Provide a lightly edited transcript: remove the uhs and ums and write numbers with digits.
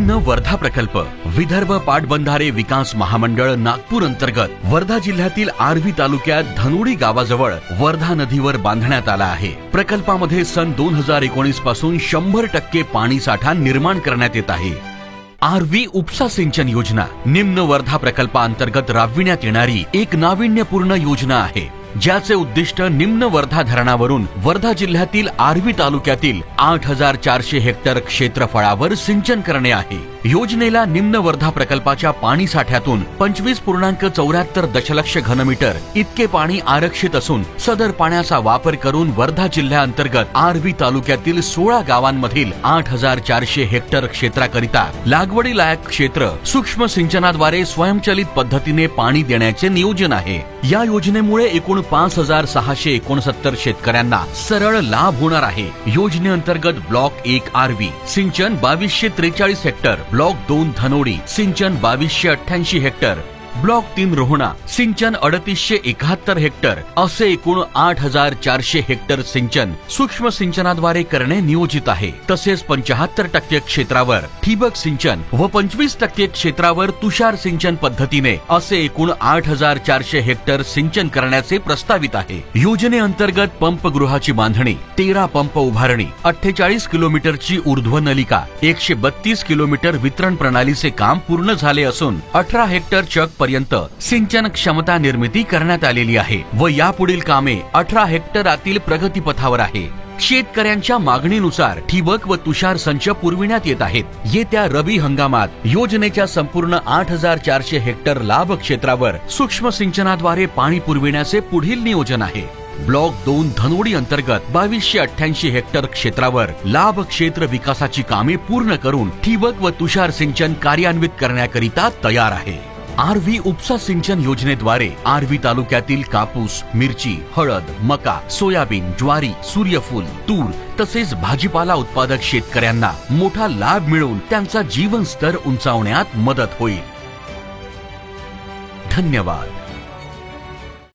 निम्न वर्धा प्रकल्प विदर्भ पाटबंधारे विकास महामंडळ नागपूर अंतर्गत वर्धा जिल्ह्यातील आर्वी तालुक्यात धनोडी गावाजवळ वर्धा नदीवर बांधण्यात आला आहे। प्रकल्पामध्ये सन 2019 पासून 100% पाणी साठा निर्माण करण्यात येत आहे। आर्वी उपसा सिंचन योजना निम्न वर्धा प्रकल्पाअंतर्गत राबविण्यात येणारी एक नाविन्यपूर्ण योजना आहे, ज्याचे उद्दिष्ट निम्न वर्धा धरणावरून वर्धा जिल्ह्यातील आर्वी तालुक्यातील 8400 हेक्टर क्षेत्रफळावर सिंचन करणे आहे। योजनेला निम्न वर्धा प्रकल्पाच्या पाणी साठ्यातून 25.74 दशलक्ष घनमीटर इतके पाणी आरक्षित असून सदर पाण्याचा वापर करून वर्धा जिल्ह्याअंतर्गत आर्वी तालुक्यातील 16 गावांमधील 8400 हेक्टर क्षेत्राकरिता लागवडी लायक क्षेत्र सूक्ष्म सिंचनाद्वारे स्वयंचलित पद्धतीने पाणी देण्याचे नियोजन आहे। या योजनेमुळे एकूण 5669 शेतकऱ्यांना सरळ लाभ होणार आहे। योजनेअंतर्गत ब्लॉक 1 आर्वी सिंचन 2243 हेक्टर, ब्लॉक 2 धनोडी सिंचन 2288 हेक्टर, ब्लॉक 3 रोहणा सिंचन 3871 हेक्टर असे एकूण 8400 हेक्टर सिंचन सूक्ष्म सिंचनाद्वारे करणे नियोजित आहे। तसेच 75% क्षेत्रावर ठिबक सिंचन व 25% क्षेत्रावर तुषार सिंचन पद्धतीने असे एकूण 8400 हेक्टर सिंचन करण्याचे प्रस्तावित आहे। योजनेअंतर्गत पंपगृहाची बांधणी, 13 पंप उभारणी, 48 किलोमीटरची ऊर्ध्वनलिका, 132 किलोमीटर वितरण प्रणालीचे काम पूर्ण झाले असून 18 हेक्टर चक पर्यंत सिंचन क्षमता निर्मिती करण्यात आलेली आहे व यापुढील कामे 18 हेक्टरातील प्रगतीपथावर आहे। शेतकऱ्यांच्या मागणीनुसार ठिबक व तुषार संच पुरविण्यात येत आहेत। येत्या रबी हंगामात योजनेच्या संपूर्ण 8400 हेक्टर लाभ क्षेत्रावर सूक्ष्म सिंचनाद्वारे पाणी पुरविण्याचे पुढील नियोजन आहे। ब्लॉक 2 धनोडी अंतर्गत 2288 हेक्टर क्षेत्रावर लाभ क्षेत्र विकासाची कामे पूर्ण करून ठिबक व तुषार सिंचन कार्यान्वित करण्याकरिता तयार आहे। आर्वी उपसा सिंचन योजनेद्वारे आर्वी तालुक्यातील कापूस, मिरची, हळद, मका, सोयाबीन, ज्वारी, सूर्यफूल, तूर तसेच भाजीपाला उत्पादक शेतकऱ्यांना मोठा लाभ मिळून त्यांचा जीवन स्तर उंचावण्यात मदत होईल। धन्यवाद।